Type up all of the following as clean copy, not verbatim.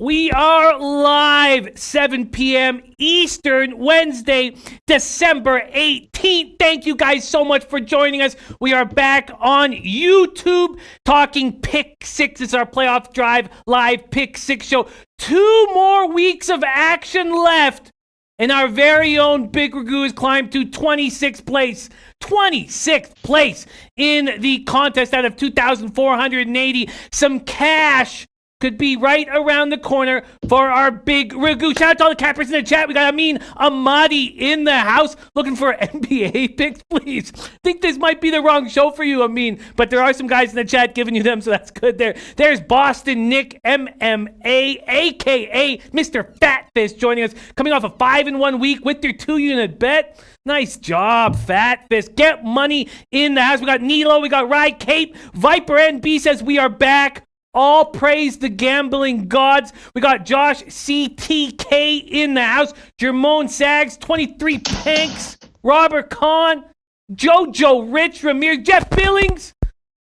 We are live 7 p.m. Eastern, Wednesday, December 18th. Thank you guys so much for joining us. We are back on YouTube talking Pick 6. It's our playoff drive live Pick 6 show. 2 more weeks of action left, and our very own Big Ragoo has climbed to 26th place. 26th place in the contest out of 2,480. Some cash could be right around the corner for our Big Ragoo. Shout out to all the cappers in the chat. We got Amin Ahmadi in the house looking for NBA picks, please. Think this might be the wrong show for you, Amin, but there are some guys in the chat giving you them, so that's good there. There's Boston Nick MMA, a.k.a. Mr. Fatfist, joining us, coming off a 5-1 week with their 2-unit bet. Nice job, Fatfist. Get money in the house. We got Nilo, we got Rye Cape. Viper NB says we are back. All praise the gambling gods. We got Josh CTK in the house. Jermone Sags, 23 Panks. Robert Kahn. Jojo Rich Ramirez. Jeff Billings.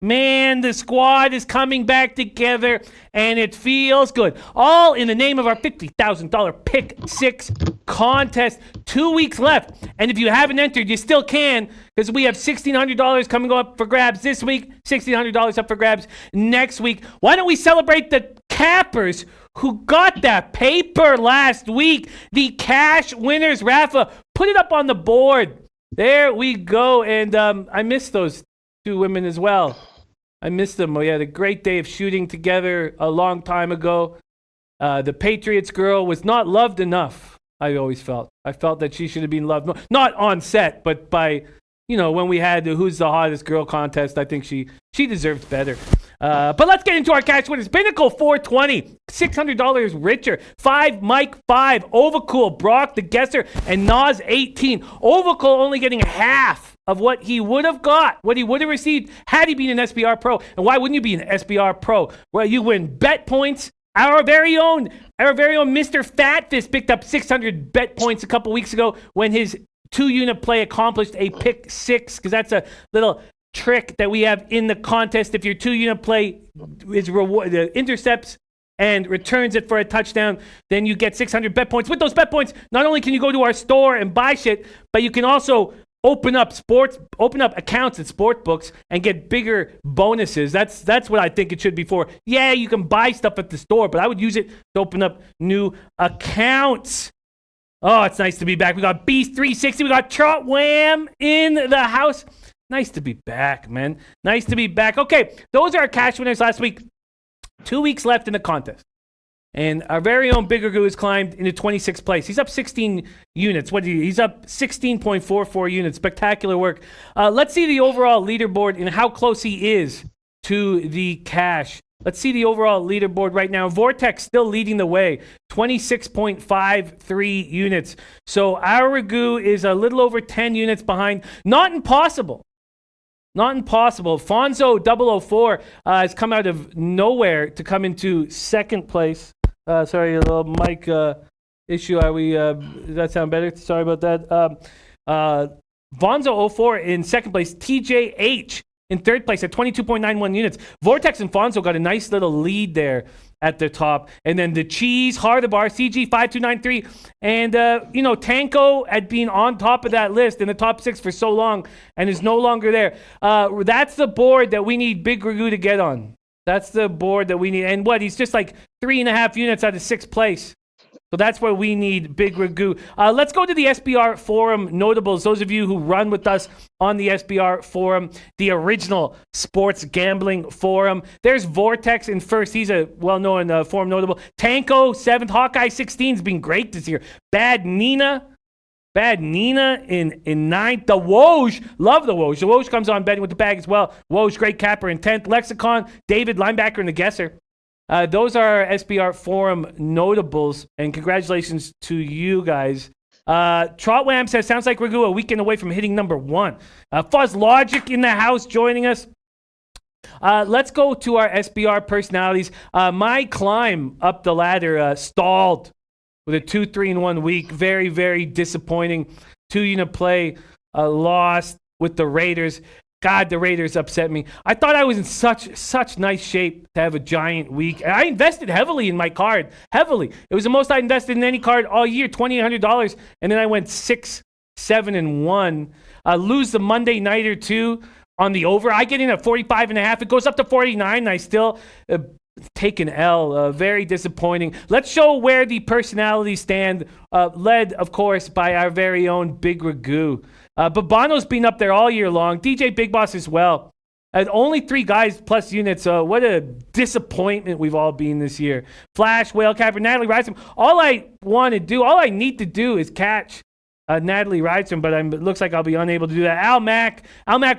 Man, the squad is coming back together, and it feels good. All in the name of our $50,000 Pick 6 contest. 2 weeks left, and if you haven't entered, you still can, because we have $1,600 coming up for grabs this week, $1,600 up for grabs next week. Why don't we celebrate the cappers who got that paper last week? The cash winners. Rafa, put it up on the board. There we go, and I miss those 2 women as well. I miss them. We had a great day of shooting together a long time ago. The Patriots girl was not loved enough, I always felt. I felt that she should have been loved more. Not on set, but by, when we had the Who's the Hottest Girl contest, I think she deserves better. But let's get into our cash winners. Pinnacle, $420, $600 richer. 5, Mike, 5. Overcool, Brock, the Guesser, and Nas, 18. Overcool only getting half of what he would have got, what he would have received had he been an SBR Pro. And why wouldn't you be an SBR Pro? Well, you win bet points. Our very own Mr. Fatfist picked up 600 bet points a couple weeks ago when his 2-unit play accomplished a pick 6, because that's a little trick that we have in the contest. If your 2-unit play is intercepts and returns it for a touchdown, then you get 600 bet points. With those bet points, not only can you go to our store and buy shit, but you can also open up accounts at Sportsbooks and get bigger bonuses. That's what I think it should be for. Yeah, you can buy stuff at the store, but I would use it to open up new accounts. Oh, it's nice to be back. We got Beast 360. We got Trot Wham in the house. Nice to be back, man. Nice to be back. Okay, those are our cash winners last week. 2 weeks left in the contest. And our very own Big Ragoo has climbed into 26th place. He's up 16 units. He's up 16.44 units. Spectacular work. Let's see the overall leaderboard and how close he is to the cash. Let's see the overall leaderboard right now. Vortex still leading the way, 26.53 units. So our Ragoo is a little over 10 units behind. Not impossible. Not impossible. Fonzo 004 has come out of nowhere to come into second place. Sorry, a little mic issue. Does that sound better? Sorry about that. Fonzo 04 in second place. TJH in third place at 22.91 units. Vortex and Fonzo got a nice little lead there at the top. And then the Cheese, Hardabar, CG5293, and, Tanko had been on top of that list in the top 6 for so long and is no longer there. That's the board that we need Big Ragoo to get on. That's the board that we need. And he's just like 3.5 units out of 6th place. So that's where we need Big Ragoo. Let's go to the SBR Forum notables. Those of you who run with us on the SBR Forum, the original sports gambling forum. There's Vortex in first. He's a well-known forum notable. Tanko, 7th. Hawkeye 16's been great this year. Bad Nina in 9th. The Woj, love the Woj. The Woj comes on betting with the bag as well. Woj, great capper in 10th. Lexicon, David, linebacker and the Guesser. Those are our SBR Forum notables, and congratulations to you guys. Trotwam says, sounds like Ragoo a weekend away from hitting number 1. Fuzz Logic in the house joining us. Let's go to our SBR personalities. My climb up the ladder stalled with a 2-3-1 week. Very, very disappointing. 2-unit play lost with the Raiders. God, the Raiders upset me. I thought I was in such nice shape to have a giant week. And I invested heavily in my card. Heavily. It was the most I invested in any card all year, $2,800. And then I went 6, 7, and 1. Lose the Monday nighter too on the over. I get in at 45.5. It goes up to 49. And I still take an L. Very disappointing. Let's show where the personalities stand. Led, of course, by our very own Big Ragoo. But Bono's been up there all year long. DJ Big Boss as well. Only 3 guys plus units. What a disappointment we've all been this year. Flash, Whale Capper, Natalie Rydstrom. All I need to do is catch Natalie Rydstrom, but it looks like I'll be unable to do that. Al Mack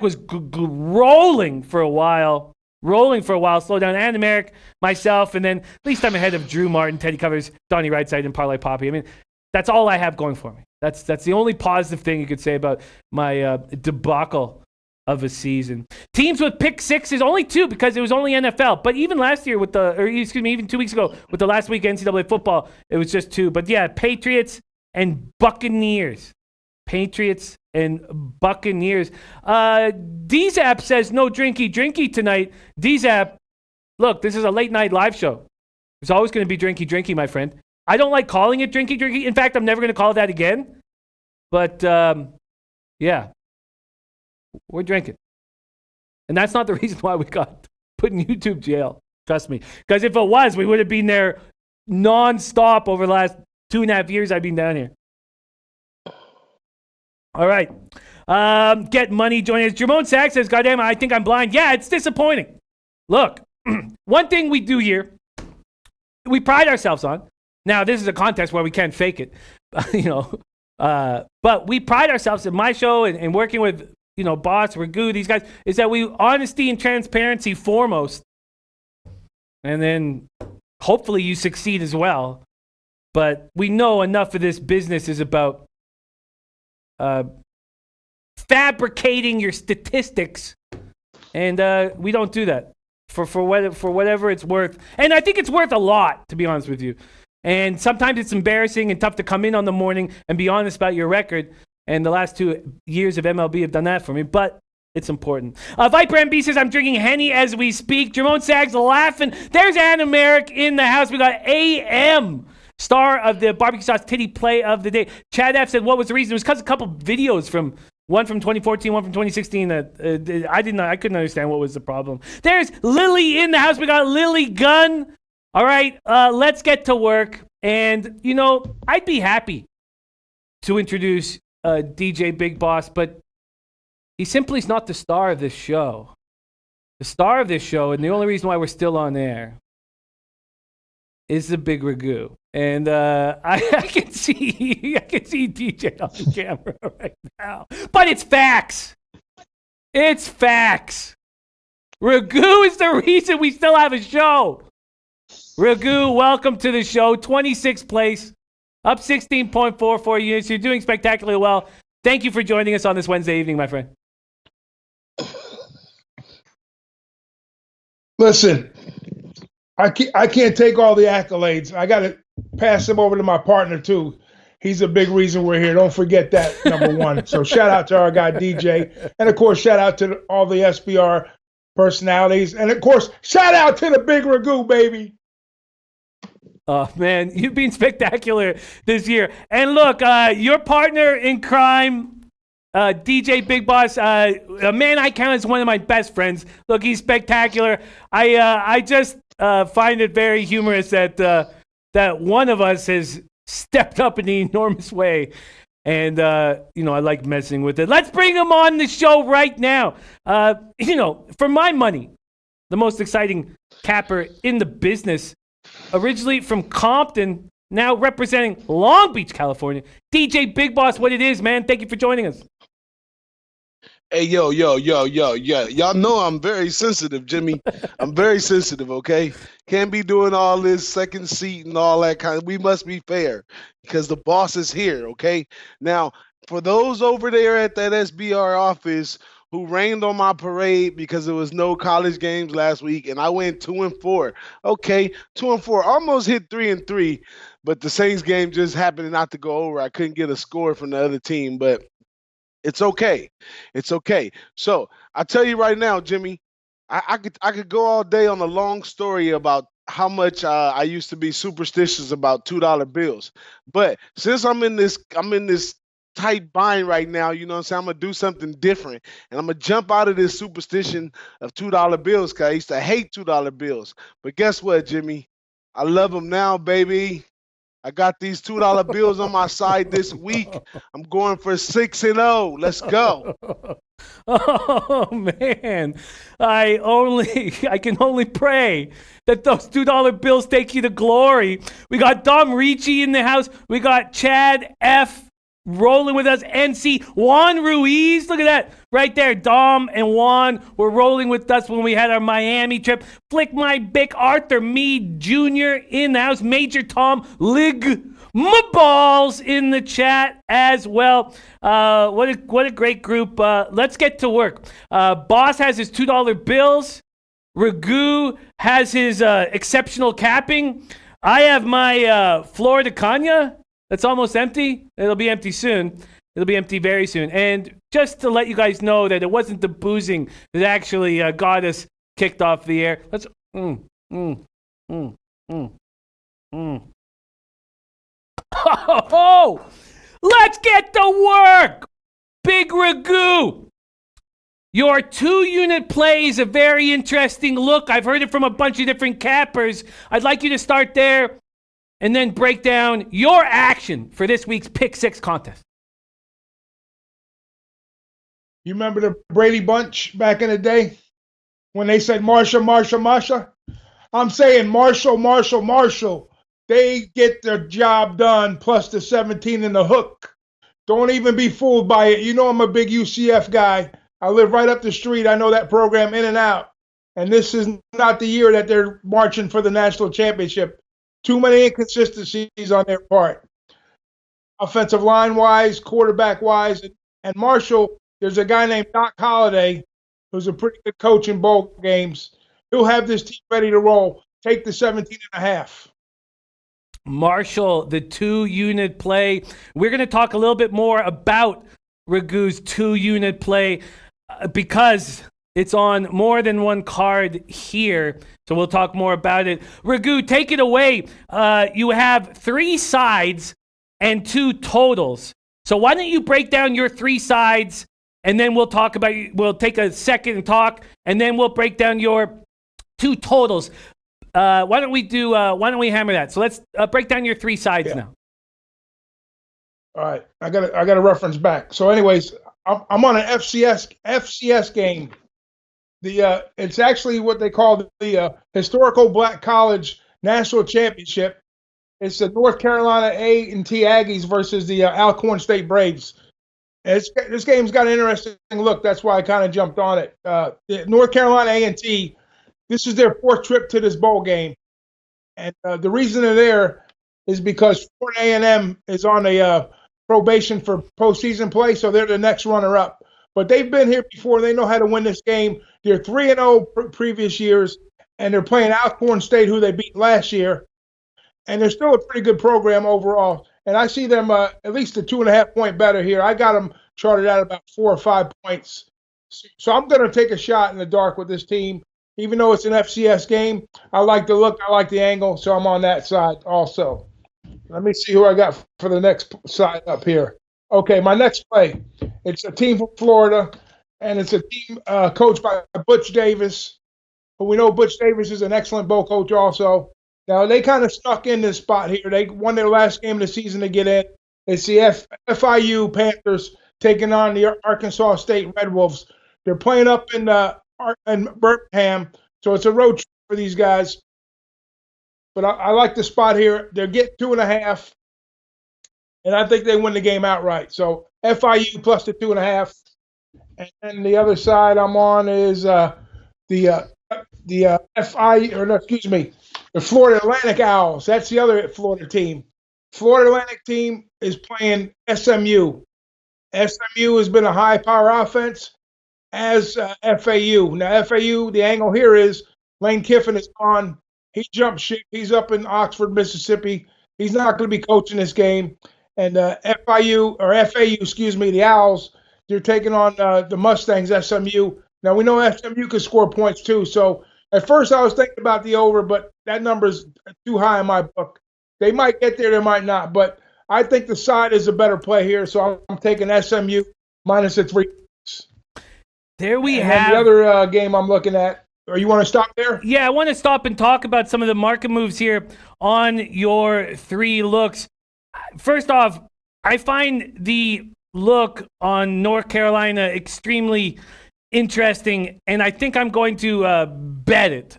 was rolling for a while. Slow down. Anna Merrick, myself, and then at least I'm ahead of Drew Martin, Teddy Covers, Donnie Rightside, and Parlay Poppy. I mean, that's all I have going for me. That's the only positive thing you could say about my debacle of a season. Teams with pick sixes, only 2 because it was only NFL. But even last year even 2 weeks ago with the last week NCAA football, it was just 2. But yeah, Patriots and Buccaneers. DZAP says no drinky tonight. DZAP, look, this is a late night live show. There's always going to be drinky, my friend. I don't like calling it drinky. In fact, I'm never going to call it that again. But, yeah, we're drinking. And that's not the reason why we got put in YouTube jail. Trust me. Because if it was, we would have been there nonstop over the last 2.5 years I've been down here. All right. Get money joining us. Jermone Sachs says, goddamn, I think I'm blind. Yeah, it's disappointing. Look, one thing we do here, we pride ourselves on. Now, this is a contest where we can't fake it, but we pride ourselves in my show and working with, Boss, Ragu, these guys, is that we honesty and transparency foremost. And then hopefully you succeed as well. But we know enough of this business is about fabricating your statistics. And we don't do that for whatever it's worth. And I think it's worth a lot, to be honest with you. And sometimes it's embarrassing and tough to come in on the morning and be honest about your record. And the last 2 years of MLB have done that for me. But it's important. Viper MB says, I'm drinking Henny as we speak. Jermone Sags laughing. There's Anna Merrick in the house. We got AM, star of the barbecue sauce titty play of the day. Chad F said, what was the reason? It was because a couple videos one from 2014, one from 2016 that I couldn't understand what was the problem. There's Lily in the house. We got Lily Gunn. All right, let's get to work. And, I'd be happy to introduce DJ Big Boss, but he simply is not the star of this show. The star of this show, and the only reason why we're still on air, is the Big Ragoo. And I can see DJ on the camera right now. But it's facts. It's facts. Ragoo is the reason we still have a show. Ragoo, welcome to the show. 26th place, up 16.44 units. You're doing spectacularly well. Thank you for joining us on this Wednesday evening, my friend. Listen, I can't take all the accolades. I got to pass them over to my partner, too. He's a big reason we're here. Don't forget that, number one. So shout out to our guy, DJ. And, of course, shout out to all the SBR personalities. And, of course, shout out to the Big Ragoo, baby. Oh, man, you've been spectacular this year. And look, your partner in crime, DJ Big Boss, a man I count as one of my best friends. Look, he's spectacular. I just find it very humorous that one of us has stepped up in an enormous way. And, I like messing with it. Let's bring him on the show right now. For my money, the most exciting capper in the business. Originally from Compton, now representing Long Beach, California. DJ Big Boss, what it is, man. Thank you for joining us. Hey, yo. Y'all know I'm very sensitive, Jimmy. I'm very sensitive, okay? Can't be doing all this second seat and all that kind of. We must be fair because the boss is here, okay? Now, for those over there at that SBR office who rained on my parade because there was no college games last week, and I went 2-4. Okay, 2-4, almost hit 3-3, but the Saints game just happened not to go over. I couldn't get a score from the other team, but It's okay. It's okay. So I tell you right now, Jimmy, I could go all day on a long story about how much I used to be superstitious about $2 bills. But since I'm in this tight bind right now, you know what I'm saying? I'm gonna do something different. And I'm gonna jump out of this superstition of $2 bills, because I used to hate $2 bills. But guess what, Jimmy? I love them now, baby. I got these $2 bills on my side this week. I'm going for 6-0. Let's go. Oh man, I can only pray that those $2 bills take you to glory. We got Dom Ricci in the house. We got Chad F rolling with us. NC Juan Ruiz, look at that right there. Dom and Juan were rolling with us when we had our Miami trip. Flick my Bick, Arthur Mead Jr. in the house. Major Tom Lig. My balls in the chat as well. What a great group. Let's get to work. Boss has his $2 bills. Ragu has his exceptional capping. I have my Florida Canya. That's almost empty. It'll be empty soon. It'll be empty very soon. And just to let you guys know that it wasn't the boozing that actually got us kicked off the air. Let's. Oh, let's get to work. Big Ragoo. Your 2-unit play is a very interesting look. I've heard it from a bunch of different cappers. I'd like you to start there and then break down your action for this week's Pick 6 contest. You remember the Brady Bunch back in the day when they said Marshall, Marshall, Marshall? I'm saying Marshall, Marshall, Marshall. They get their job done, plus the 17 in the hook. Don't even be fooled by it. You know I'm a big UCF guy. I live right up the street. I know that program in and out. And this is not the year that they're marching for the national championship. Too many inconsistencies on their part. Offensive line-wise, quarterback-wise. And Marshall, there's a guy named Doc Holliday who's a pretty good coach in bowl games. He'll have this team ready to roll. Take the 17.5. Marshall, the 2-unit play. We're going to talk a little bit more about Ragoo's 2-unit play because it's on more than one card here. So we'll talk more about it. Ragoo, take it away. You have 3 sides and 2 totals. So why don't you break down your 3 sides and then we'll take a second and talk and then we'll break down your 2 totals. Why don't we hammer that? So let's break down your 3 sides now. All right, I got a reference back. So, anyways, I'm on an FCS game. It's actually what they call the Historical Black College National Championship. It's the North Carolina A&T Aggies versus the Alcorn State Braves. This game's got an interesting look. That's why I kind of jumped on it. The North Carolina A&T. This is their 4th trip to this bowl game. And the reason they're there is because Florida A&M is on a probation for postseason play, so they're the next runner-up. But they've been here before. They know how to win this game. They're 3-0 previous years, and they're playing Alcorn State, who they beat last year. And they're still a pretty good program overall. And I see them at least a 2.5 point better here. I got them charted at about 4 or 5 points. So I'm going to take a shot in the dark with this team. Even though it's an FCS game, I like the look, I like the angle, so I'm on that side also. Let me see who I got for the next side up here. Okay, my next play. It's a team from Florida, and it's a team coached by Butch Davis, who we know Butch Davis is an excellent bowl coach also. Now, they kind of stuck in this spot here. They won their last game of the season to get in. It's the FIU Panthers taking on the Arkansas State Red Wolves. They're playing up in Birmingham, so it's a road trip for these guys. But I like the spot here. They're getting 2.5, and I think they win the game outright. So FIU plus the 2.5, and then the other side I'm on is the Florida Atlantic Owls. That's the other Florida team. Florida Atlantic team is playing SMU. SMU has been a high-power offense, as FAU. Now, FAU, the angle here is Lane Kiffin is gone. He jumped ship. He's up in Oxford, Mississippi. He's not going to be coaching this game. And FAU, the Owls, They're taking on the Mustangs, SMU. Now, we know SMU can score points too. So at first I was thinking about the over, but that number's too high in my book. They might get there, they might not. But I think the side is a better play here. So I'm taking SMU minus the 3. There we and have the other game I'm looking at. Or you want to stop there? Yeah, I want to stop and talk about some of the market moves here on your 3 looks. First off, I find the look on North Carolina extremely interesting, and I think I'm going to bet it.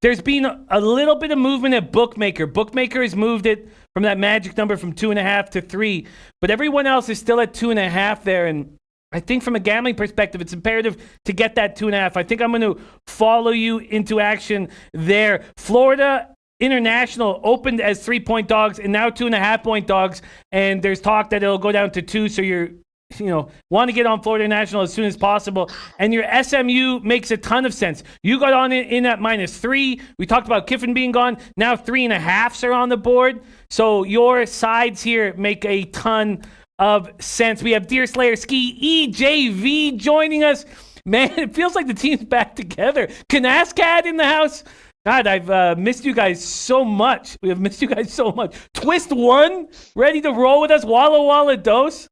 There's been a little bit of movement at Bookmaker. Bookmaker has moved it from that magic number from 2.5 to 3, but everyone else is still at 2.5 there, and I think from a gambling perspective, it's imperative to get that 2.5. I think I'm going to follow you into action there. Florida International opened as 3-point dogs and now 2.5-point dogs. And there's talk that it'll go down to 2. So want to get on Florida International as soon as possible. And your SMU makes a ton of sense. You got on it in at -3. We talked about Kiffin being gone. Now 3.5s are on the board. So your sides here make a ton of sense. We have Deerslayer Ski EJV joining us. Man, it feels like the team's back together. Canascad in the house. God, I've missed you guys so much. We have missed you guys so much. Twist 1, ready to roll with us. Walla Walla Dose.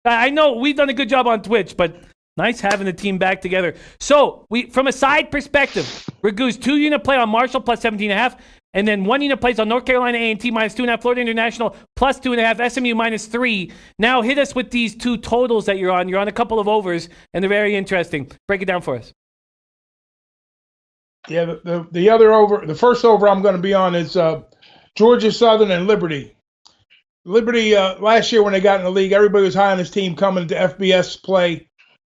I know we've done a good job on Twitch, but nice having the team back together. So, from a side perspective, Ragoo's 2-unit play on Marshall plus 17.5. And then 1-unit plays on North Carolina A&T minus 2.5, Florida International plus 2.5, SMU minus 3. Now hit us with these 2 totals that you're on. You're on a couple of overs, and they're very interesting. Break it down for us. Yeah, the other over, the first over I'm going to be on is Georgia Southern and Liberty. Liberty, last year when they got in the league, everybody was high on this team coming to FBS play,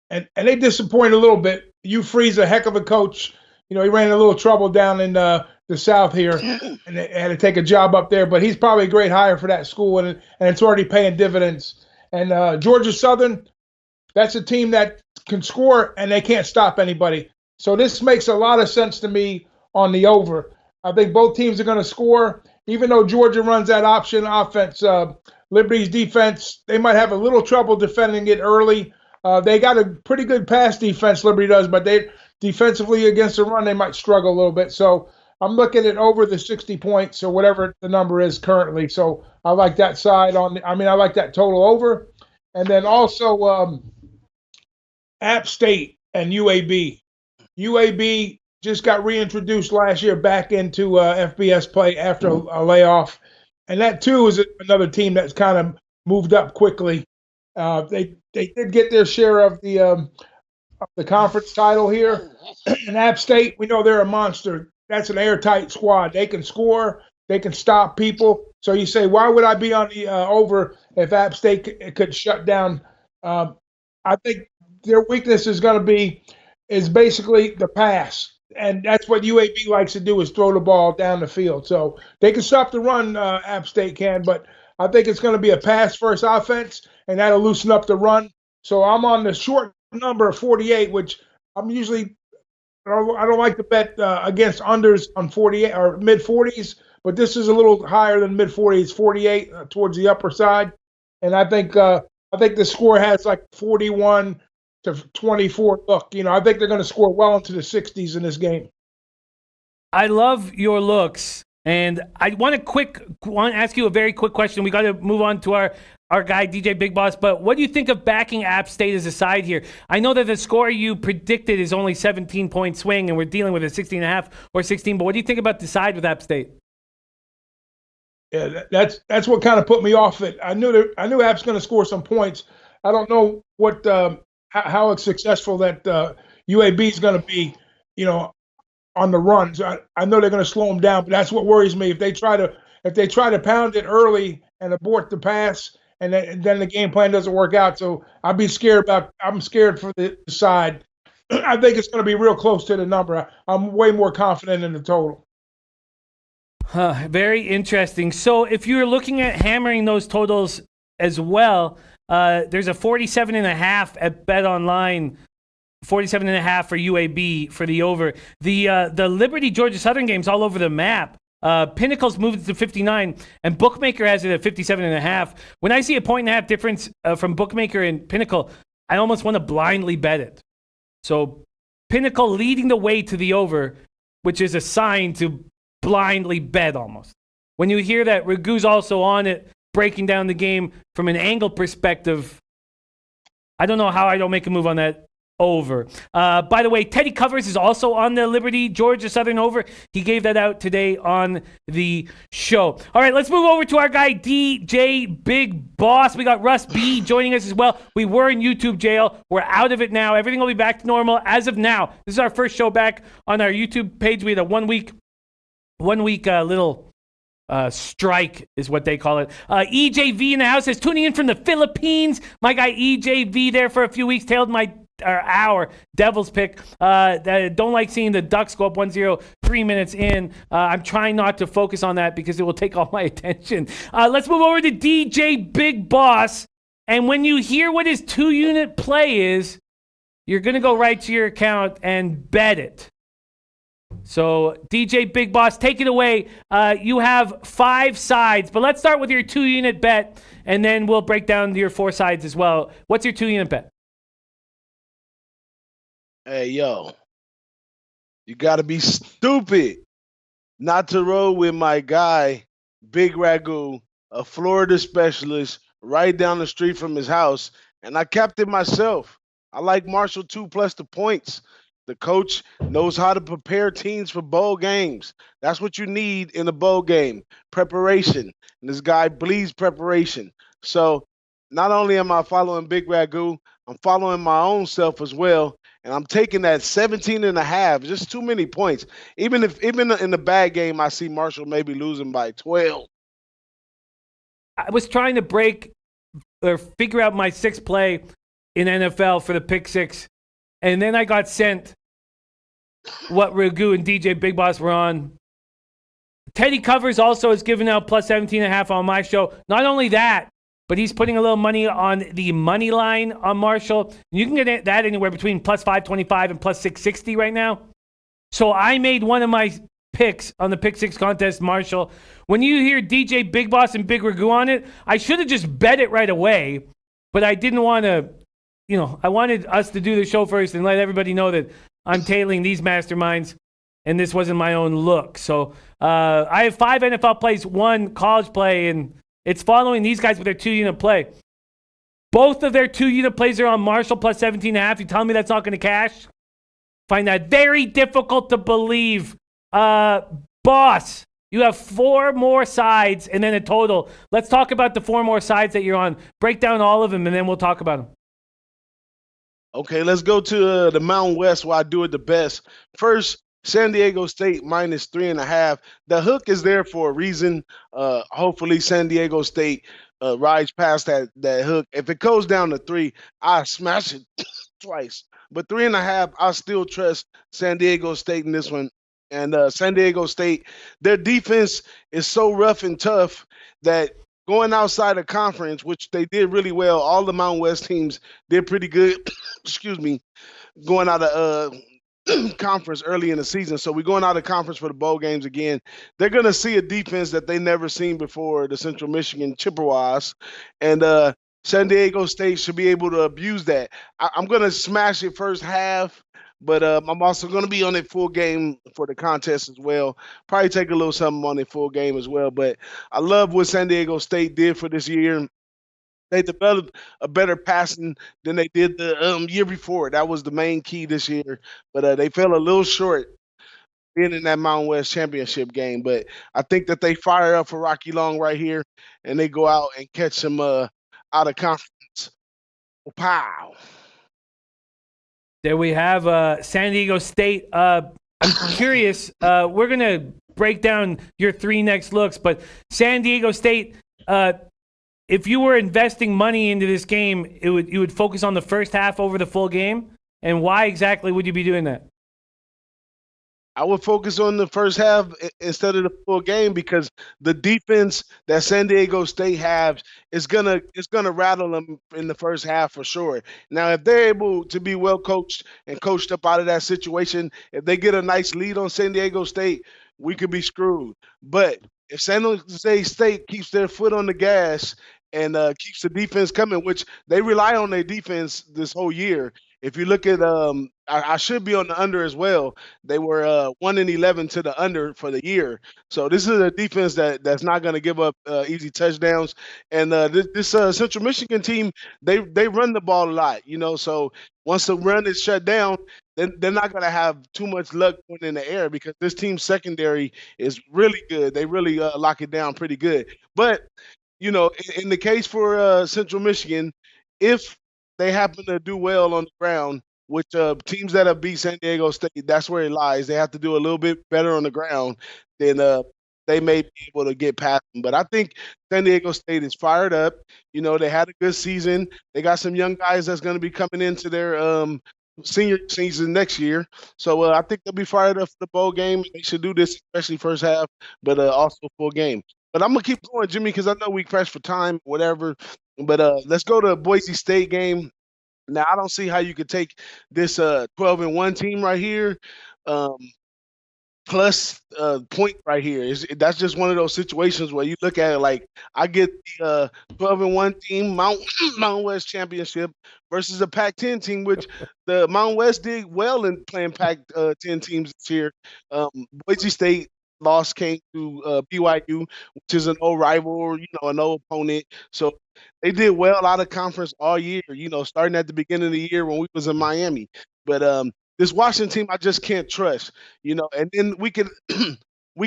and they disappointed a little bit. Hugh Freeze, a heck of a coach. He ran into a little trouble down in the South here, and they had to take a job up there. But he's probably a great hire for that school, and it's already paying dividends. And Georgia Southern, that's a team that can score, and they can't stop anybody. So this makes a lot of sense to me on the over. I think both teams are going to score, even though Georgia runs that option offense. Liberty's defense, they might have a little trouble defending it early. They got a pretty good pass defense, Liberty does, but they defensively against the run, they might struggle a little bit. So I'm looking at over the 60 points or whatever the number is currently. So I like that side I like that total over. And then also App State and UAB. UAB just got reintroduced last year back into FBS play after a layoff. And that, too, is another team that's kind of moved up quickly. They did get their share of the conference title here. And App State, we know they're a monster. That's an airtight squad. They can score. They can stop people. So you say, why would I be on the over if App State could shut down? I think their weakness is basically the pass. And that's what UAB likes to do, is throw the ball down the field. So they can stop the run, App State can, but I think it's going to be a pass-first offense, and that'll loosen up the run. So I'm on the short number of 48, which I'm usually – I don't like to bet against unders on 48 or mid-40s, but this is a little higher than mid-40s, 48 towards the upper side. And I think the score has like 41 to 24 look. I think they're going to score well into the 60s in this game. I love your looks, and I want to ask you a very quick question. We got to move on to our guy DJ Big Boss, but what do you think of backing App State as a side here? I know that the score you predicted is only 17-point swing, and we're dealing with a 16.5 or 16. But what do you think about the side with App State? Yeah, that's what kind of put me off it. I knew App's going to score some points. I don't know what how successful that UAB is going to be, on the runs. I know they're going to slow them down, but that's what worries me. If they try to pound it early and abort the pass, and then the game plan doesn't work out. So I'm scared for the side. I think it's going to be real close to the number. I'm way more confident in the total. Very interesting. So if you're looking at hammering those totals as well, there's a 47.5 at BetOnline, 47.5 for UAB for the over. The Liberty Georgia Southern game's all over the map. Pinnacle's moved to 59, and Bookmaker has it at 57.5. When I see a 1.5 difference from Bookmaker and Pinnacle, I almost want to blindly bet it. So Pinnacle leading the way to the over, which is a sign to blindly bet almost. When you hear that Ragu's also on it, breaking down the game from an angle perspective, I don't know how I don't make a move on that over. By the way, Teddy Covers is also on the Liberty Georgia Southern over. He gave that out today on the show. All right, let's move over to our guy DJ Big Boss. We got Russ B joining us as well. We were in YouTube jail. We're out of it now. Everything will be back to normal as of now. This is our first show back on our YouTube page. We had a one week little strike is what they call it. EJV in the house is tuning in from the Philippines. My guy EJV there for a few weeks tailed our Devils pick. Don't like seeing the Ducks go up 1-0 3 minutes in. I'm trying not to focus on that because it will take all my attention. Let's move over to DJ Big Boss. And when you hear what his 2-unit play is, you're going to go right to your account and bet it. So, DJ Big Boss, take it away. You have 5 sides, but let's start with your 2-unit bet, and then we'll break down your 4 sides as well. What's your 2-unit bet? Hey, yo, you got to be stupid not to roll with my guy, Big Ragu, a Florida specialist right down the street from his house, and I kept it myself. I like Marshall 2+ the points. The coach knows how to prepare teams for bowl games. That's what you need in a bowl game, preparation. And this guy bleeds preparation. So not only am I following Big Ragu, I'm following my own self as well. And I'm taking that 17.5, just too many points. Even in the bad game, I see Marshall maybe losing by 12. I was trying to break or figure out my 6th play in NFL for the pick 6. And then I got sent what Ragu and DJ Big Boss were on. Teddy Covers also is giving out plus 17.5 on my show. Not only that, but he's putting a little money on the money line on Marshall. You can get that anywhere between plus 525 and plus 660 right now. So I made one of my picks on the pick 6 contest, Marshall. When you hear DJ Big Boss and Big Ragu on it, I should have just bet it right away, but I didn't want to. I wanted us to do the show first and let everybody know that I'm tailing these masterminds, and this wasn't my own look. So I have 5 NFL plays, 1 college play, and it's following these guys with their 2-unit play. Both of their 2-unit plays are on Marshall plus 17.5. You telling me that's not going to cash? Find that very difficult to believe. Boss, you have 4 more sides and then a total. Let's talk about the 4 more sides that you're on. Break down all of them, and then we'll talk about them. Okay, let's go to the Mountain West where I do it the best. First, San Diego State minus 3.5. The hook is there for a reason. Hopefully San Diego State rides past that hook. If it goes down to 3, I smash it twice. But 3.5, I still trust San Diego State in this one. And San Diego State, their defense is so rough and tough that going outside of conference, which they did really well, all the Mountain West teams did pretty good. Excuse me, going out of conference early in the season. So we're going out of conference for the bowl games again. They're going to see a defense that they never seen before, the Central Michigan Chippewas. And San Diego State should be able to abuse that. I'm going to smash it first half, but I'm also going to be on it full game for the contest as well. Probably take a little something on it full game as well. But I love what San Diego State did for this year. They developed a better passing than they did the year before. That was the main key this year. But they fell a little short being in that Mountain West championship game. But I think that they fire up for Rocky Long right here, and they go out and catch him out of conference. Pow. There we have San Diego State. I'm curious. We're going to break down your 3 next looks, but San Diego State, if you were investing money into this game, you would focus on the first half over the full game? And why exactly would you be doing that? I would focus on the first half instead of the full game because the defense that San Diego State has is gonna rattle them in the first half for sure. Now, if they're able to be well coached and coached up out of that situation, if they get a nice lead on San Diego State, we could be screwed. But if San Jose State keeps their foot on the gas and keeps the defense coming, which they rely on their defense this whole year. If you look at, I should be on the under as well. They were 1-11 to the under for the year. So this is a defense that's not going to give up easy touchdowns. And this Central Michigan team, they run the ball a lot, So once the run is shut down, then they're not going to have too much luck going in the air because this team's secondary is really good. They really lock it down pretty good. But in the case for Central Michigan, if they happen to do well on the ground, which teams that have beat San Diego State, that's where it lies. They have to do a little bit better on the ground, then they may be able to get past them. But I think San Diego State is fired up. They had a good season. They got some young guys that's going to be coming into their senior season next year. So I think they'll be fired up for the bowl game. They should do this, especially first half, but also full game. But I'm going to keep going, Jimmy, because I know we pressed for time, whatever. But let's go to Boise State game. Now, I don't see how you could take this 12-1 team right here plus point right here. That's just one of those situations where you look at it like I get the 12-1 team, Mountain West championship versus a Pac-10 team, which the Mountain West did well in playing Pac-10 teams this year. Boise State loss came to BYU, which is an old rival, an old opponent. So they did well out of conference all year, starting at the beginning of the year when we was in Miami. But this Washington team, I just can't trust, and then we could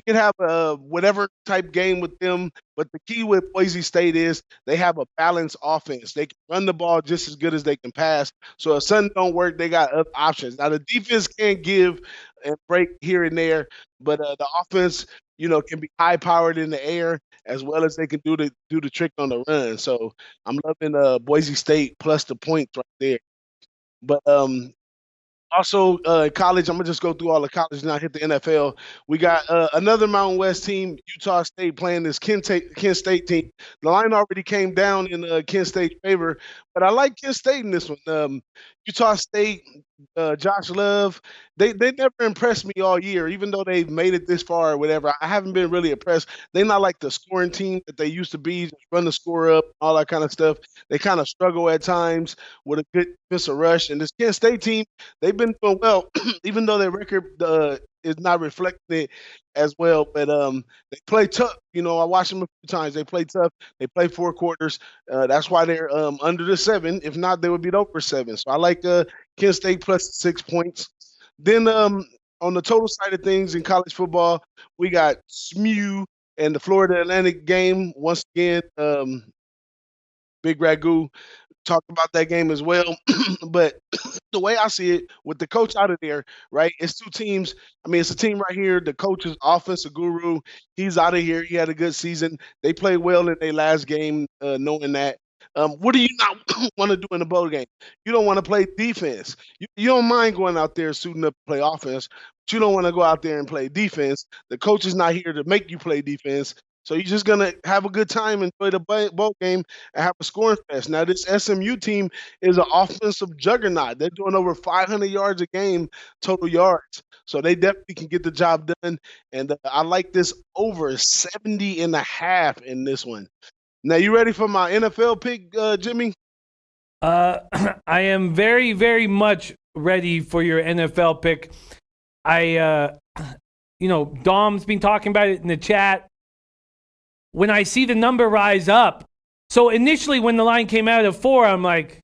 have a whatever type game with them. But the key with Boise State is they have a balanced offense. They can run the ball just as good as they can pass. So if something don't work, they got other options. Now the defense can't give and break here and there, but the offense, can be high powered in the air as well as they can do the trick on the run. So I'm loving Boise State plus the points right there. But also, college, I'm going to just go through all the college and I hit the NFL. We got another Mountain West team, Utah State, playing this Kent State team. The line already came down in Kent State's favor, but I like Kent State in this one. Utah State, Josh Love, they never impressed me all year, even though they've made it this far or whatever. I haven't been really impressed. They're not like the scoring team that they used to be, just run the score up, all that kind of stuff. They kind of struggle at times with a good defensive rush. And this Kent State team, they've been doing well, even though their record is not reflecting it as well. But they play tough. I watched them a few times. They play tough. They play 4 quarters. That's why they're under the 7. If not, they would be over 7. So I like Kent State plus 6 points. Then on the total side of things in college football, we got SMU and the Florida Atlantic game. Once again, Big Ragu talked about that game as well. But the way I see it, with the coach out of there, right, it's 2 teams. I mean, it's a team right here. The coach is offensive guru. He's out of here. He had a good season. They played well in their last game, knowing that. What do you not want to do in a bowl game? You don't want to play defense. You don't mind going out there suiting up to play offense, but you don't want to go out there and play defense. The coach is not here to make you play defense. So you're just going to have a good time, enjoy the bowl game, and have a scoring fest. Now, this SMU team is an offensive juggernaut. They're doing over 500 yards a game, total yards. So they definitely can get the job done. And I like this over 70.5 in this one. Now, you ready for my NFL pick, Jimmy? I am very, very much ready for your NFL pick. Dom's been talking about it in the chat. When I see the number rise up, so initially when the line came out of 4, I'm like,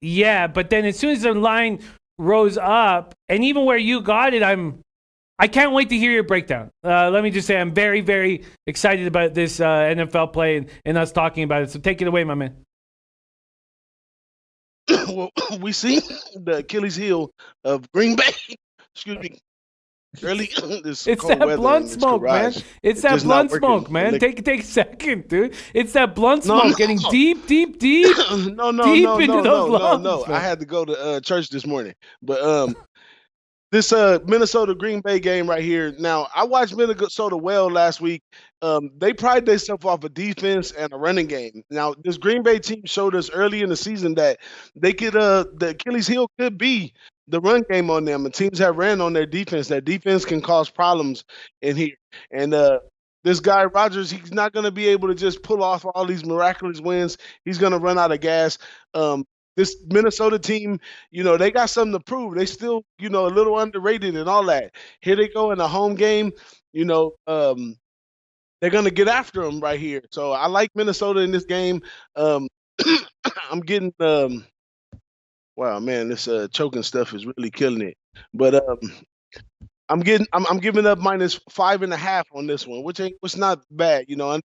yeah. But then as soon as the line rose up, and even where you got it, I can't wait to hear your breakdown. Let me just say I'm very, very excited about this NFL play and us talking about it. So take it away, my man. Well, we see the Achilles heel of Green Bay. Excuse me. Early, it's that blunt smoke, man. It's that blunt smoke, man. Take a second, dude. It's that blunt smoke getting deep No. into those lungs. No. I had to go to church this morning, but this Minnesota Green Bay game right here. Now, I watched Minnesota well last week. They pride themselves off a defense and a running game. Now, this Green Bay team showed us early in the season that they could the Achilles heel could be the run game on them, and teams have ran on their defense. That defense can cause problems in here. And this guy Rodgers, he's not going to be able to just pull off all these miraculous wins. He's going to run out of gas. This Minnesota team, they got something to prove. They still, a little underrated and all that. Here they go in a home game. They're going to get after them right here. So I like Minnesota in this game. I'm getting wow, man, this choking stuff is really killing it. But I'm giving up -5.5 on this one, which not bad,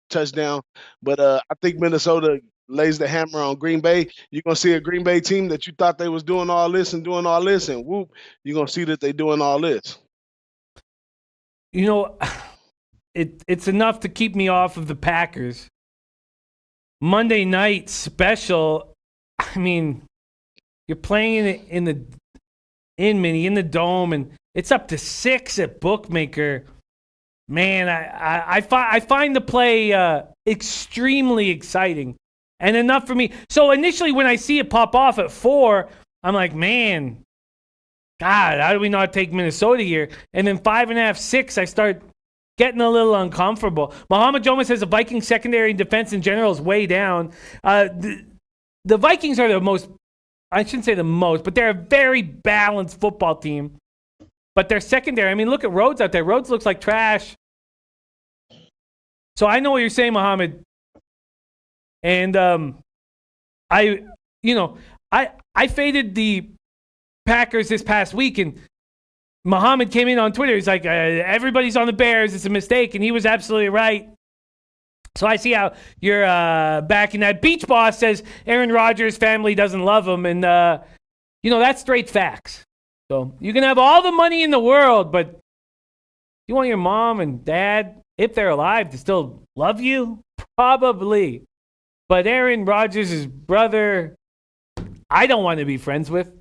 touchdown. But I think Minnesota lays the hammer on Green Bay. You're gonna see a Green Bay team that you thought they was doing all this, and whoop, you're gonna see that they're doing all this. It's enough to keep me off of the Packers. Monday night special. I mean, you're playing in the Dome, and it's up to 6 at Bookmaker. Man, I find the play extremely exciting, and enough for me. So initially, when I see it pop off at 4, I'm like, man, God, how do we not take Minnesota here? And then 5.5, 6, I start getting a little uncomfortable. Muhammad Joma says the Vikings secondary and defense in general is way down. The Vikings are the most, I shouldn't say the most, but they're a very balanced football team. But their secondary, I mean, look at Rhodes out there. Rhodes looks like trash. So I know what you're saying, Muhammad. And I faded the Packers this past week, and Muhammad came in on Twitter. He's like, everybody's on the Bears. It's a mistake. And he was absolutely right. So I see how you're backing that. Beach Boss says Aaron Rodgers' family doesn't love him. And, that's straight facts. So you can have all the money in the world, but you want your mom and dad, if they're alive, to still love you? Probably. But Aaron Rodgers' brother, I don't want to be friends with.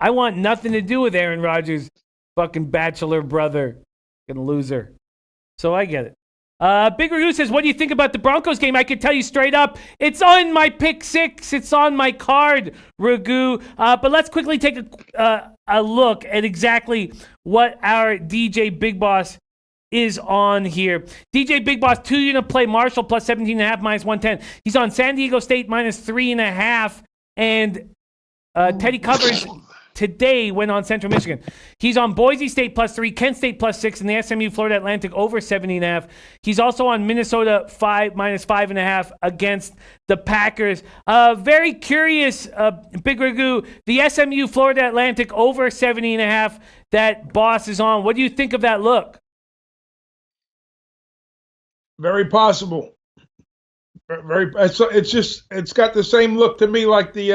I want nothing to do with Aaron Rodgers' fucking bachelor brother. Fucking loser. So I get it. Big Ragoo says, what do you think about the Broncos game? I can tell you straight up, it's on my pick 6. It's on my card, Ragoo. But let's quickly take a look at exactly what our DJ Big Boss is on here. DJ Big Boss, 2-unit play, Marshall plus 17.5, -110. He's on San Diego State -3.5. And Teddy Covers today went on Central Michigan. He's on Boise State +3, Kent State +6, and the SMU Florida Atlantic over 70.5. He's also on Minnesota -5.5 against the Packers. Very curious, Big Ragoo, the SMU Florida Atlantic over 70.5 that Boss is on. What do you think of that look? Very possible. Very. It's got the same look to me like the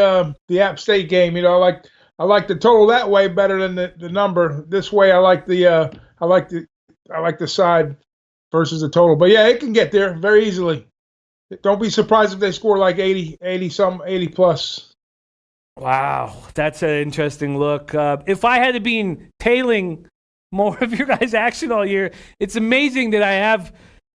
App State game. I like the total that way better than the number. This way, I like the side versus the total. But yeah, it can get there very easily. Don't be surprised if they score like 80 plus. Wow, that's an interesting look. If I had been tailing more of your guys' action all year, it's amazing that I have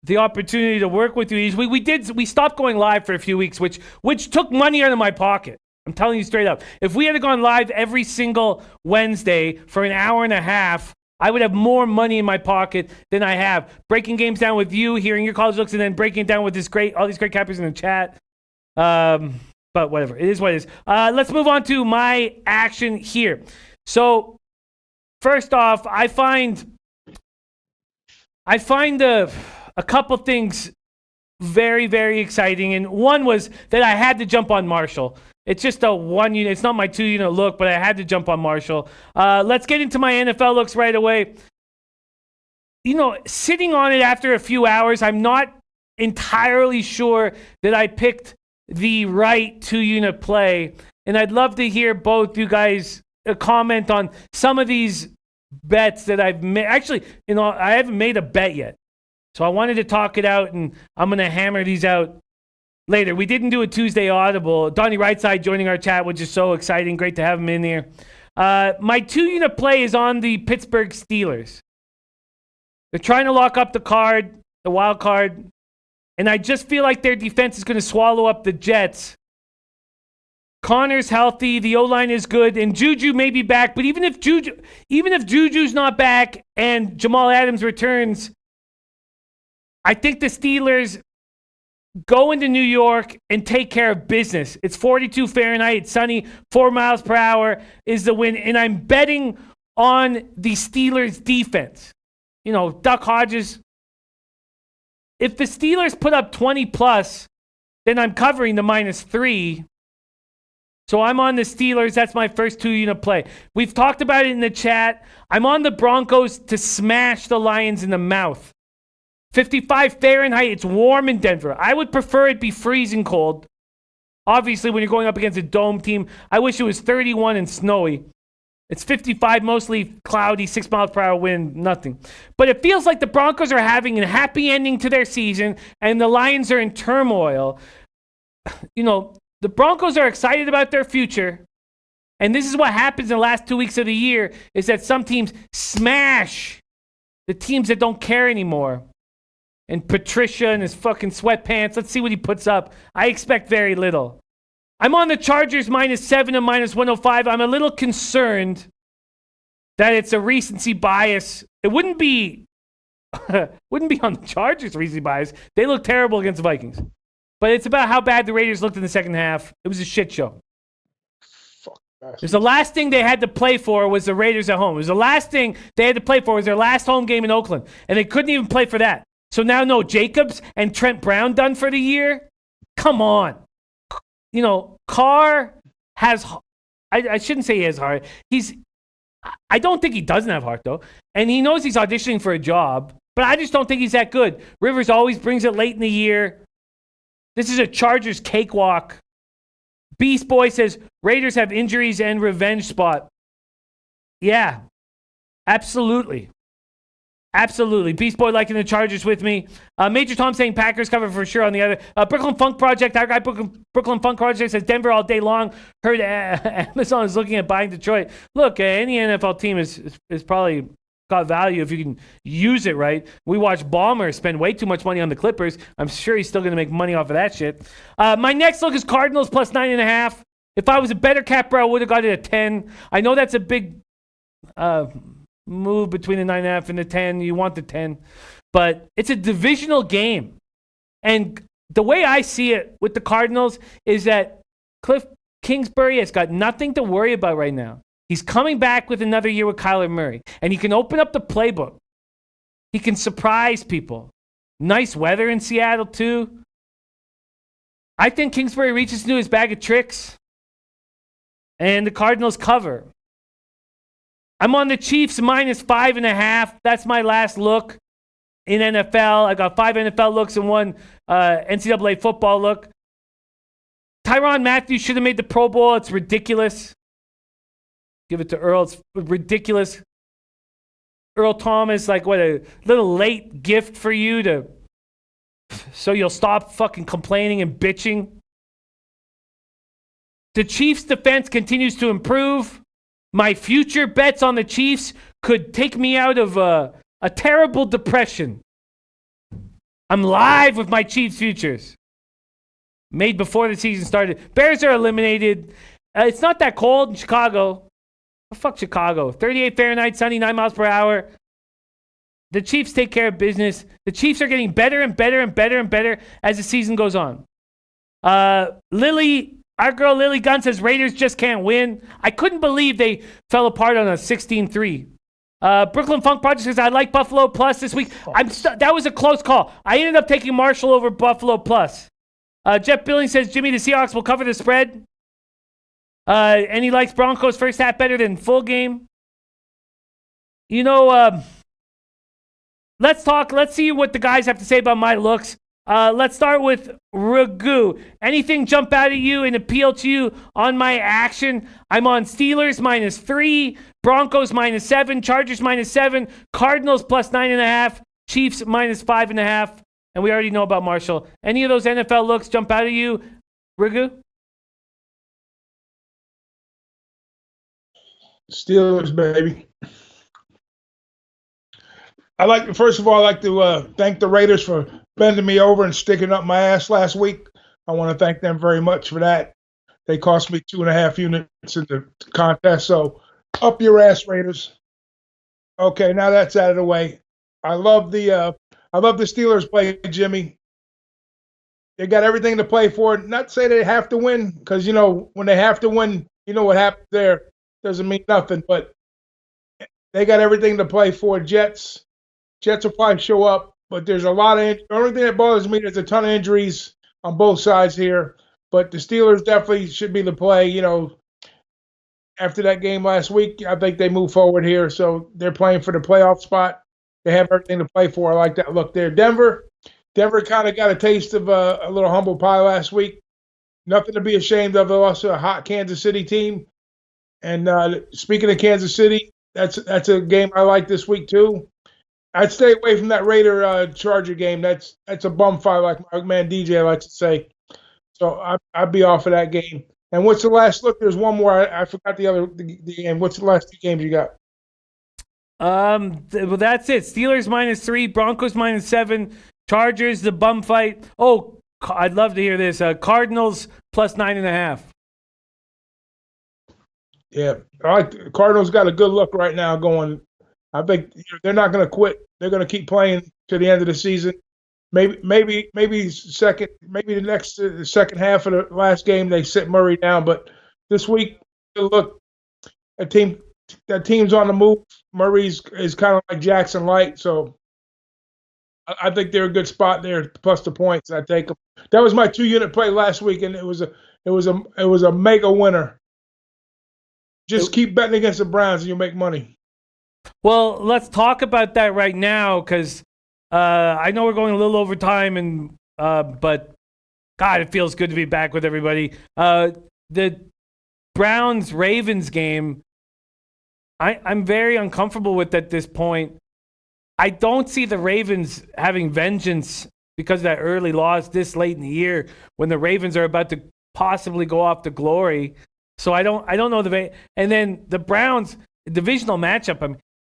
the opportunity to work with you. We stopped going live for a few weeks, which took money out of my pocket. I'm telling you straight up. If we had gone live every single Wednesday for an hour and a half, I would have more money in my pocket than I have. Breaking games down with you, hearing your college looks, and then breaking it down with all these great cappers in the chat. But whatever. It is what it is. Let's move on to my action here. So, first off, I find a couple things very, very exciting. And one was that I had to jump on Marshall. It's just a 1-unit. It's not my 2-unit look, but I had to jump on Marshall. Let's get into my NFL looks right away. Sitting on it after a few hours, I'm not entirely sure that I picked the right 2-unit play. And I'd love to hear both you guys comment on some of these bets that I've made. Actually, I haven't made a bet yet. So I wanted to talk it out, and I'm going to hammer these out later. We didn't do a Tuesday Audible. Donnie Rightside joining our chat, which is so exciting. Great to have him in here. My 2-unit play is on the Pittsburgh Steelers. They're trying to lock up the wild card, and I just feel like their defense is going to swallow up the Jets Connor's healthy. The O-line is good. And Juju may be back. But even if Juju's not back and Jamal Adams returns, I think the Steelers go into New York and take care of business. It's 42 Fahrenheit. It's sunny. 4 miles per hour is the win. And I'm betting on the Steelers defense. Duck Hodges. If the Steelers put up 20 plus, then I'm covering the -3. So I'm on the Steelers. That's my first 2-unit play. We've talked about it in the chat. I'm on the Broncos to smash the Lions in the mouth. 55 Fahrenheit. It's warm in Denver. I would prefer it be freezing cold. Obviously, when you're going up against a dome team, I wish it was 31 and snowy. It's 55, mostly cloudy, 6 miles per hour wind, nothing. But it feels like the Broncos are having a happy ending to their season, and the Lions are in turmoil. The Broncos are excited about their future. And this is what happens in the last 2 weeks of the year, is that some teams smash the teams that don't care anymore. And Patricia and his fucking sweatpants. Let's see what he puts up. I expect very little. I'm on the Chargers -7 and -105. I'm a little concerned that it's a recency bias. It wouldn't be on the Chargers recency bias. They look terrible against the Vikings. But it's about how bad the Raiders looked in the second half. It was a shit show. It was the last thing they had to play for was the Raiders at home. It was the last thing they had to play for was their last home game in Oakland. And they couldn't even play for that. So now no Jacobs and Trent Brown done for the year? Come on. Carr has... I shouldn't say he has heart. I don't think he doesn't have heart, though. And he knows he's auditioning for a job. But I just don't think he's that good. Rivers always brings it late in the year. This is a Chargers cakewalk. Beast Boy says, Raiders have injuries and revenge spot. Yeah, absolutely. Absolutely. Beast Boy liking the Chargers with me. Major Tom saying Packers cover for sure on the other. Brooklyn Funk Project. Our guy Brooklyn Funk Project says Denver all day long. Heard Amazon is looking at buying Detroit. Look, any NFL team is probably got value if you can use it right. We watched Ballmer spend way too much money on the Clippers. I'm sure he's still going to make money off of that shit. My next look is Cardinals plus 9.5. If I was a better capper, I would have got it at 10. I know that's a big move between the 9.5 and the 10. You want the 10. But it's a divisional game. And the way I see it with the Cardinals is that Cliff Kingsbury has got nothing to worry about right now. He's coming back with another year with Kyler Murray. And he can open up the playbook. He can surprise people. Nice weather in Seattle, too. I think Kingsbury reaches into his bag of tricks. And the Cardinals cover. I'm on the Chiefs minus 5.5. That's my last look in NFL. I got 5 NFL looks and 1 NCAA football look. Tyrann Mathieu should have made the Pro Bowl. It's ridiculous. Give it to Earl. It's ridiculous. Earl Thomas, like what a little late gift for you so you'll stop fucking complaining and bitching. The Chiefs' defense continues to improve. My future bets on the Chiefs could take me out of a terrible depression. I'm live with my Chiefs futures. Made before the season started. Bears are eliminated. It's not that cold in Chicago. Oh, fuck Chicago. 38 Fahrenheit, sunny, 9 miles per hour. The Chiefs take care of business. The Chiefs are getting better and better and better and better as the season goes on. Lily, our girl Lily Gunn says Raiders just can't win. I couldn't believe they fell apart on a 16-3. Brooklyn Funk Project says I like Buffalo Plus this week. That was a close call. I ended up taking Marshall over Buffalo Plus. Jeff Billing says Jimmy, the Seahawks will cover the spread. And he likes Broncos first half better than full game. Let's see what the guys have to say about my looks. Let's start with Ragoo. Anything jump out at you and appeal to you on my action? I'm on Steelers minus 3, Broncos minus 7, Chargers minus 7, Cardinals plus 9.5, Chiefs minus 5.5. And we already know about Marshall. Any of those NFL looks jump out at you, Ragoo? Steelers, baby. First of all, I'd like to thank the Raiders for bending me over and sticking up my ass last week. I want to thank them very much for that. They cost me 2.5 units in the contest. So up your ass, Raiders. Okay, now that's out of the way. I love the Steelers play, Jimmy. They got everything to play for. Not to say they have to win, because when they have to win, what happens there doesn't mean nothing. But they got everything to play for. Jets will probably show up, but there's a lot of. The only thing that bothers me, there's a ton of injuries on both sides here. But the Steelers definitely should be the play. After that game last week, I think they move forward here. So they're playing for the playoff spot. They have everything to play for. I like that look there. Denver kind of got a taste of a little humble pie last week. Nothing to be ashamed of. They lost to a hot Kansas City team. And speaking of Kansas City, that's a game I like this week too. I'd stay away from that Raider Charger game. That's a bum fight, like my man DJ likes to say. So I'd be off of that game. And what's the last look? There's one more. I forgot the game. What's the last two games you got? Well, that's it. Steelers -3, Broncos -7, Chargers the bum fight. Oh, I'd love to hear this. Cardinals +9.5. Yeah, I like Cardinals. Got a good look right now going. I think they're not going to quit. They're going to keep playing to the end of the season. Maybe the second half of the last game they sit Murray down. But this week, look, that team's on the move. Murray's is kind of like Jackson Light, so I think they're a good spot there. Plus the points, I take them. That was my 2-unit play last week, and it was a mega winner. Just keep betting against the Browns, and you'll make money. Well, let's talk about that right now, because I know we're going a little over time, but God, it feels good to be back with everybody. The Browns-Ravens game, I'm very uncomfortable with at this point. I don't see the Ravens having vengeance because of that early loss this late in the year when the Ravens are about to possibly go off to glory. So I don't know and then the Browns divisional matchup.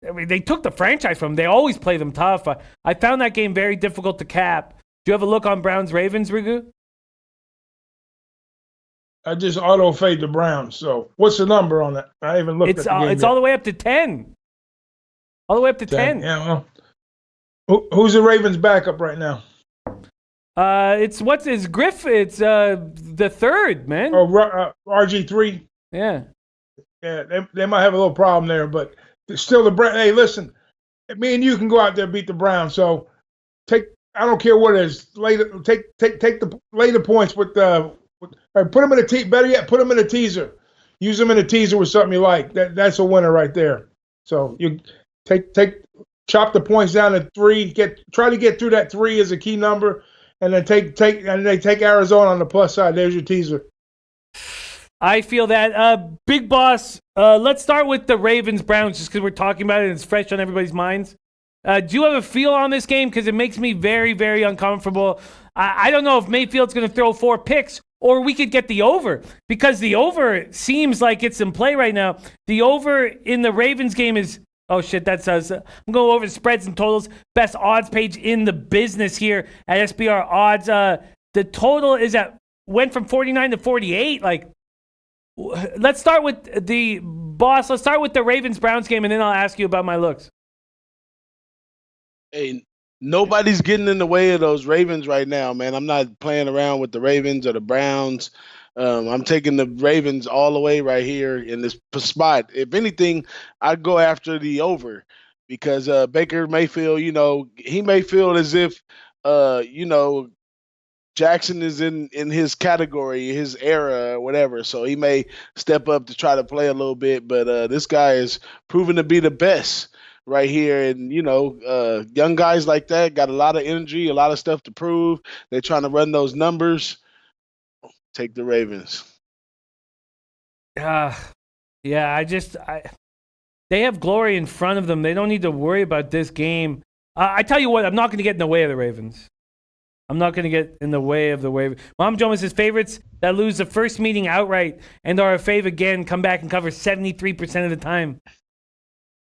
I mean, they took the franchise from them. They always play them tough. I found that game very difficult to cap. Do you have a look on Browns Ravens, Ragu? I just auto fade the Browns. So what's the number on that? I even looked at the game. It's all the way up to 10. All the way up to 10. Yeah. Well, who's the Ravens backup right now? It's Griff? It's the third, man. Oh, RG3. Yeah. Yeah, they might have a little problem there, but still the Browns. Hey, listen, me and you can go out there and beat the Browns. So I don't care what it is. Lay the points with put them in a better yet, put them in a teaser. Use them in a teaser with something you like. That's a winner right there. So you chop the points down to 3. Try to get through that 3 as a key number, and then take Arizona on the plus side. There's your teaser. I feel that. Big Boss, let's start with the Ravens-Browns just because we're talking about it and it's fresh on everybody's minds. Do you have a feel on this game? Because it makes me very, very uncomfortable. I don't know if Mayfield's going to throw 4 picks or we could get the over, because the over seems like it's in play right now. The over in the Ravens game is, oh shit, that says, I'm going over spreads and totals. Best odds page in the business here at SBR Odds. The total went from 49 to 48. Like, let's start with the boss. Let's start with the Ravens-Browns game, and then I'll ask you about my looks. Hey, nobody's getting in the way of those Ravens right now, man. I'm not playing around with the Ravens or the Browns. I'm taking the Ravens all the way right here in this spot. If anything, I'd go after the over, because Baker Mayfield, he may feel as if, Jackson is in his category, his era, or whatever. So he may step up to try to play a little bit. But this guy is proven to be the best right here. And, young guys like that got a lot of energy, a lot of stuff to prove. They're trying to run those numbers. Take the Ravens. Yeah, they have glory in front of them. They don't need to worry about this game. I tell you what, I'm not going to get in the way of the Ravens. I'm not going to get in the way of the Ravens. Mom Jones says favorites that lose the first meeting outright and are a fave again come back and cover 73% of the time.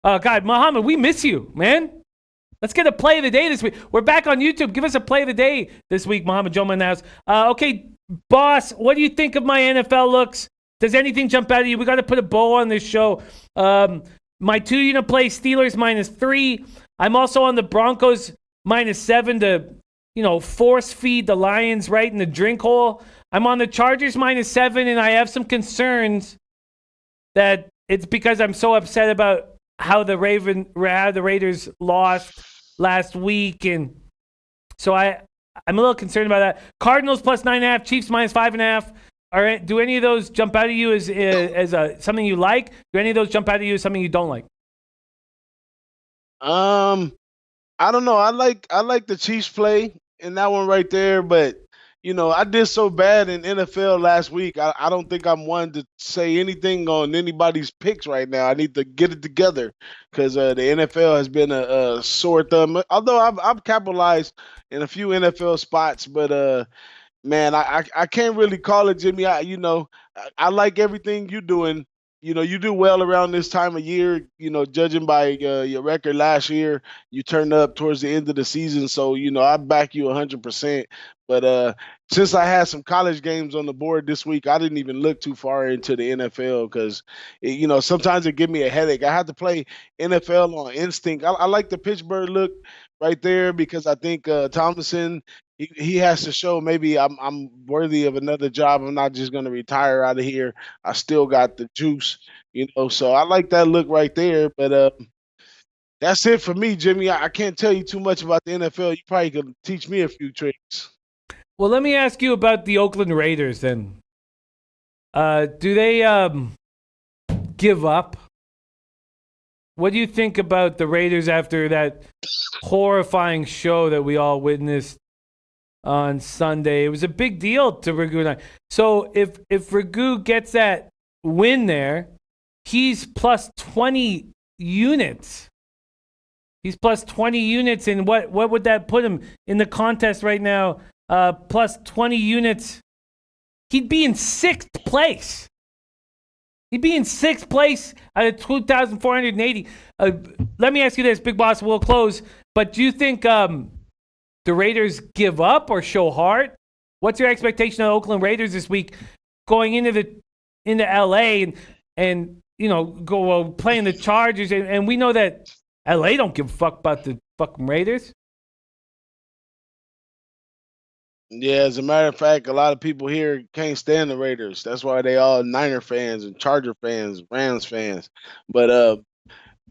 Oh, God, Muhammad, we miss you, man. Let's get a play of the day this week. We're back on YouTube. Give us a play of the day this week, Muhammad Joma in the house. Okay, Boss, what do you think of my NFL looks? Does anything jump out at you? We got to put a bow on this show. My 2-unit play, Steelers -3. I'm also on the Broncos -7 to, force feed the Lions right in the drink hole. I'm on the Chargers -7, and I have some concerns that it's because I'm so upset about how the Raiders lost last week, and so I'm a little concerned about that. Cardinals +9.5, Chiefs -5.5. All right, do any of those jump out at you as something you like? Do any of those jump out at you as something you don't like? I don't know. I like the Chiefs play in that one right there, but I did so bad in NFL last week. I don't think I'm one to say anything on anybody's picks right now. I need to get it together because the NFL has been a sore thumb. Although I've capitalized in a few NFL spots, but man, I can't really call it, Jimmy. I like everything you're doing. You do well around this time of year. Judging by your record last year, you turned up towards the end of the season. So I back you 100%. But since I had some college games on the board this week, I didn't even look too far into the NFL because sometimes it give me a headache. I have to play NFL on instinct. I like the Pittsburgh look right there because I think Thomason. He has to show maybe I'm worthy of another job. I'm not just going to retire out of here. I still got the juice, So I like that look right there. But that's it for me, Jimmy. I can't tell you too much about the NFL. You probably could teach me a few tricks. Well, let me ask you about the Oakland Raiders then. Do they give up? What do you think about the Raiders after that horrifying show that we all witnessed on Sunday? It was a big deal to Ragoo and I. So if Ragu gets that win there, he's plus 20 units. He's plus 20 units, and what would that put him in the contest right now? Plus 20 units. He'd be in 6th place. He'd be in 6th place out of 2,480. Let me ask you this, Big Boss, we'll close. But do you think the Raiders give up or show heart? What's your expectation of the Oakland Raiders this week going into LA and go playing the Chargers? And we know that LA don't give a fuck about the fucking Raiders. Yeah, as a matter of fact, a lot of people here can't stand the Raiders. That's why they all Niner fans and Charger fans, Rams fans. But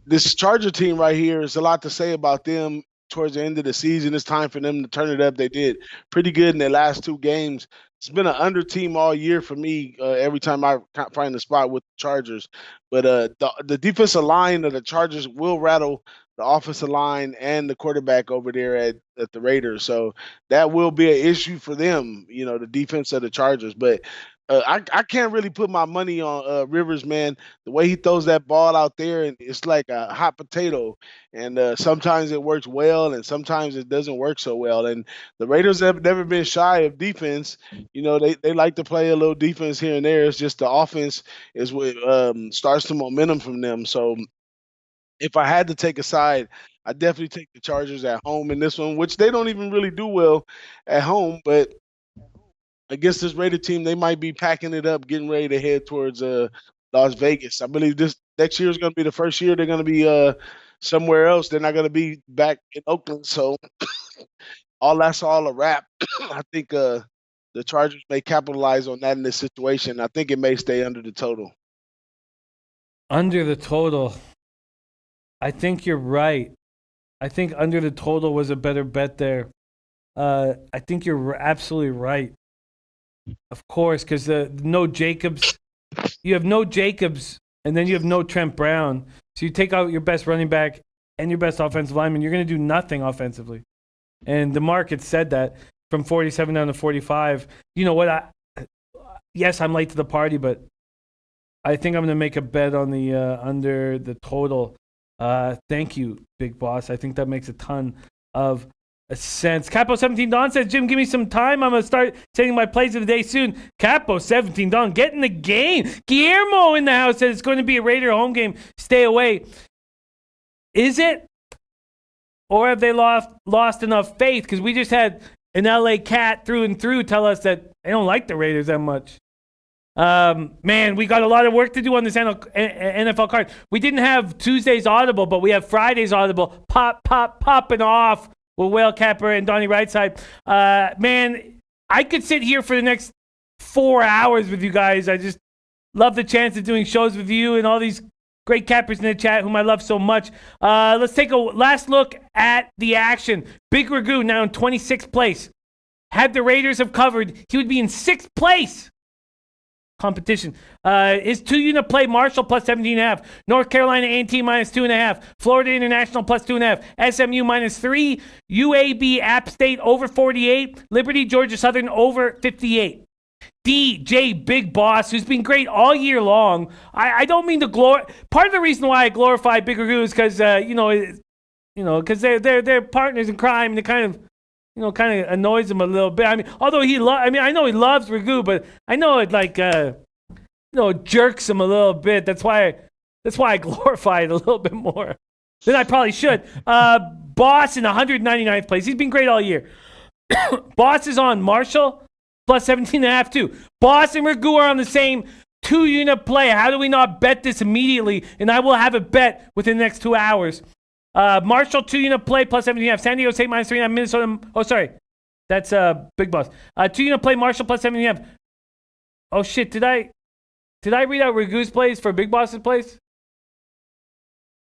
this Charger team right here is a lot to say about them towards the end of the season. It's time for them to turn it up. They did pretty good in their last 2 games. It's been an under team all year for me every time I find a spot with the Chargers. But the defensive line of the Chargers will rattle the offensive line and the quarterback over there at the Raiders. So that will be an issue for them, the defense of the Chargers. But I can't really put my money on Rivers, man. The way he throws that ball out there, and it's like a hot potato. And sometimes it works well, and sometimes it doesn't work so well. And the Raiders have never been shy of defense. They like to play a little defense here and there. It's just the offense is what starts the momentum from them. So if I had to take a side, I definitely take the Chargers at home in this one, which they don't even really do well at home. But against this Raider team, they might be packing it up, getting ready to head towards Las Vegas. I believe this next year is going to be the first year they're going to be somewhere else. They're not going to be back in Oakland. So that's all a wrap. I think the Chargers may capitalize on that in this situation. I think it may stay under the total. Under the total. I think you're right. I think under the total was a better bet there. I think you're absolutely right. Of course, because no Jacobs. You have no Jacobs, and then you have no Trent Brown. So you take out your best running back and your best offensive lineman, you're going to do nothing offensively. And the market said that from 47 down to 45. You know what? Yes, I'm late to the party, but I think I'm going to make a bet on the under the total. Thank you, Big Boss. I think that makes a ton of sense. Capo17 Don says, Jim, give me some time. I'm going to start taking my plays of the day soon. Capo17 Don, get in the game. Guillermo in the house says it's going to be a Raider home game. Stay away. Is it? Or have they lost enough faith? Because we just had an LA Cat through and through, tell us that they don't like the Raiders that much. Man, we got a lot of work to do on this NFL card. We didn't have Tuesday's Audible, but we have Friday's Audible popping off with Whale Capper and Donnie Rightside. Man, I could sit here for the next 4 hours with you guys. I just love the chance of doing shows with you and all these great cappers in the chat whom I love so much. Let's take a last look at the action. Big Ragoo now in 26th place. Had the Raiders have covered, he would be in 6th place. Competition. His 2-unit play, Marshall plus 17.5. North Carolina A&T minus 2.5. Florida International plus 2.5. SMU minus 3. UAB App State over 48. Liberty Georgia Southern over 58. DJ Big Boss, who's been great all year long. I don't mean to part of the reason why I glorify Big Ragoo is because because they're partners in crime, and it kind of annoys him a little bit. I mean, although I know he loves Ragoo, but I know it jerks him a little bit. That's why I glorify it a little bit more than I probably should. Boss in 199th place. He's been great all year. Boss is on Marshall plus 17.5 too. Boss and Ragoo are on the same 2-unit play. How do we not bet this immediately? And I will have a bet within the next 2 hours. Marshall 2-unit play plus 17.5. San Diego State minus 3.5. Minnesota. Oh, sorry. That's Big Boss. 2-unit play Marshall plus 17.5. Oh shit! Did I read out Ragoo's plays for Big Boss's plays?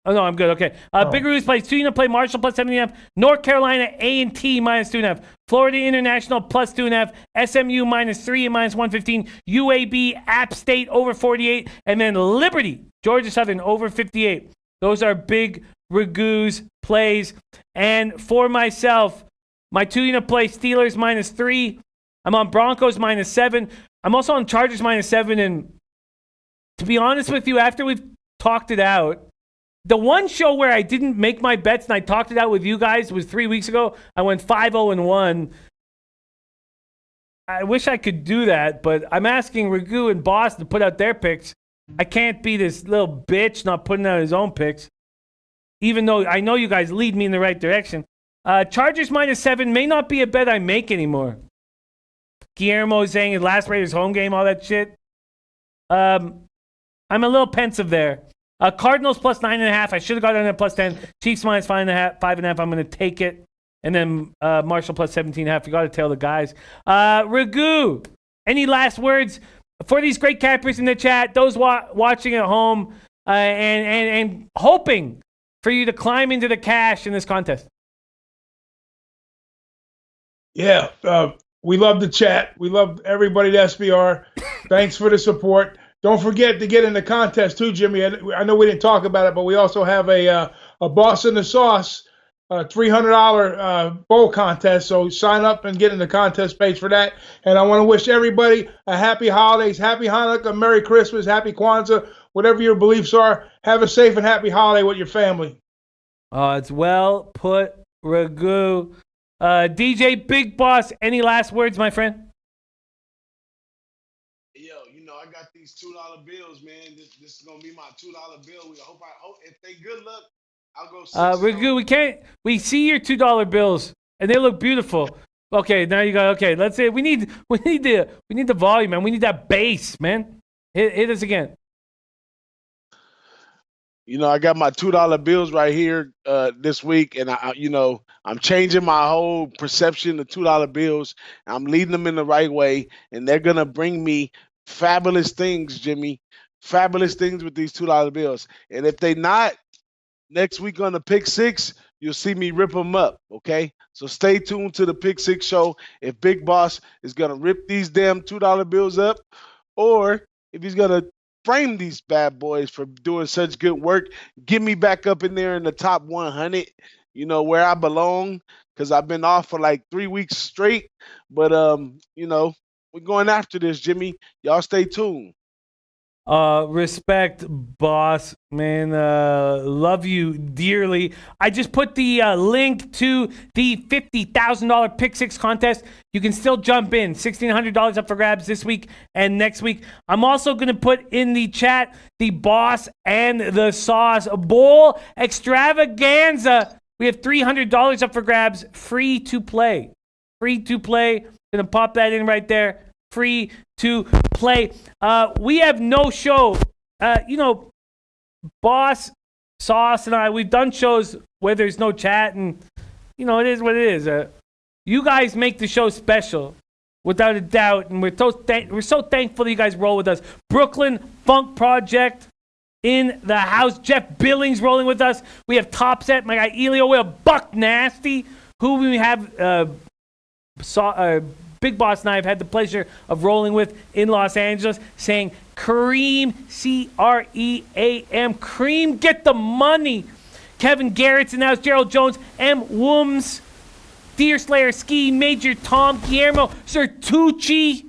Oh no, I'm good. Okay. Big Ragoo's plays 2-unit play Marshall plus 17.5. North Carolina A&T minus 2.5. Florida International plus 2.5. SMU minus 3 and minus 115. UAB App State over 48, and then Liberty Georgia Southern over 58. Those are Big Ragoo's plays. And for myself, my 2-unit play Steelers minus 3. I'm on Broncos minus 7. I'm also on Chargers minus 7. And to be honest with you, after we've talked it out, the one show where I didn't make my bets and I talked it out with you guys was 3 weeks ago. I went 5-0-1. I wish I could do that, but I'm asking Ragoo and Boss to put out their picks. I can't be this little bitch not putting out his own picks, even though I know you guys lead me in the right direction. Chargers minus 7 may not be a bet I make anymore. Guillermo saying his last Raiders home game, all that shit. I'm a little pensive there. Cardinals plus 9.5. I should have got on at plus 10. Chiefs minus 5.5. I'm going to take it. And then Marshall plus 17.5. You got to tell the guys. Ragoo, any last words for these great cappers in the chat? Those watching at home and hoping for you to climb into the cash in this contest. Yeah, we love the chat. We love everybody at SBR. Thanks for the support. Don't forget to get in the contest too, Jimmy. I know we didn't talk about it, but we also have a Boss in the Sauce $300 bowl contest. So sign up and get in the contest page for that. And I want to wish everybody a happy holidays, happy Hanukkah, Merry Christmas, happy Kwanzaa, whatever your beliefs are. Have a safe and happy holiday with your family. It's well put, Ragoo. DJ Big Boss, any last words, my friend? I got these $2 bills, man. This is gonna be my $2 bill. I hope if they good luck, I'll go. Ragoo, we see your $2 bills and they look beautiful. Okay, now you got let's say we need the volume, man. We need that bass, man. Hit us again. I got my $2 bills right here this week, and I'm changing my whole perception of $2 bills. I'm leading them in the right way, and they're gonna bring me fabulous things, Jimmy. Fabulous things with these $2 bills. And if they not, next week on the Pick Six, you'll see me rip them up, okay? So stay tuned to the Pick Six show if Big Boss is going to rip these damn $2 bills up, or if he's going to frame these bad boys for doing such good work, get me back up in there in the top 100, where I belong, because I've been off for like 3 weeks straight. But, we're going after this, Jimmy. Y'all stay tuned. Respect, Boss, man. Love you dearly. I just put the link to the $50,000 Pick Six contest. You can still jump in. $1,600 up for grabs this week and next week. I'm also going to put in the chat the Boss and the Sauce Bowl Extravaganza. We have $300 up for grabs, free to play. Free to play. Gonna pop that in right there. Free to play. We have no show. Boss, Sauce, and I, we've done shows where there's no chat, and it is what it is. You guys make the show special, without a doubt, and we're so thankful that you guys roll with us. Brooklyn Funk Project in the house. Jeff Billings rolling with us. We have Topset, my guy Elio. We have Buck Nasty, who we have Big Boss and I have had the pleasure of rolling with in Los Angeles, saying Cream, C-R-E-A-M, Cream, get the money. Kevin Garrett's in the house, Gerald Jones, M. Wooms, Deer Slayer Ski, Major Tom, Guillermo Certucci.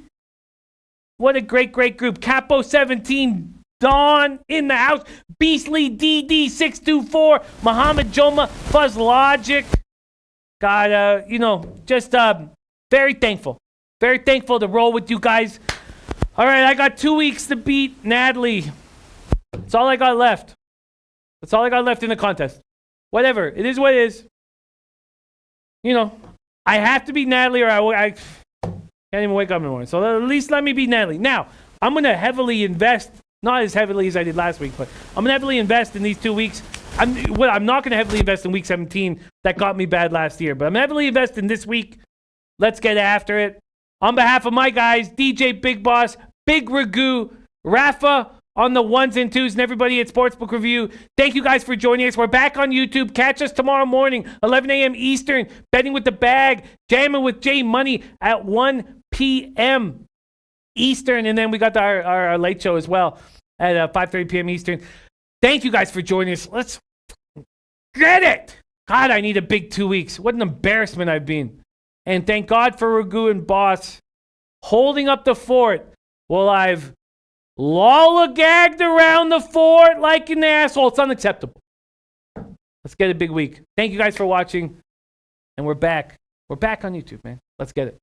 What a great group. Capo 17, Dawn in the house, Beastly DD624, Muhammad Joma, Fuzz Logic. God, just very thankful. Very thankful to roll with you guys. All right, I got 2 weeks to beat Natalie. That's all I got left. That's all I got left in the contest. Whatever. It is what it is. I have to beat Natalie or I can't even wake up in the morning. So at least let me beat Natalie. Now, I'm going to heavily invest, not as heavily as I did last week, but I'm going to heavily invest in these 2 weeks. I'm not going to heavily invest in week 17. That got me bad last year. But I'm heavily investing this week. Let's get after it. On behalf of my guys, DJ Big Boss, Big Ragoo, Rafa on the ones and twos, and everybody at Sportsbook Review, thank you guys for joining us. We're back on YouTube. Catch us tomorrow morning, 11 a.m. Eastern, Betting with the Bag, Jamming with Jay Money at 1 p.m. Eastern. And then we got our late show as well at 5:30 p.m. Eastern. Thank you guys for joining us. Let's get it. God, I need a big 2 weeks. What an embarrassment I've been. And thank God for Ragoo and Boss holding up the fort while I've lollygagged around the fort like an asshole. It's unacceptable. Let's get a big week. Thank you guys for watching. And we're back. We're back on YouTube, man. Let's get it.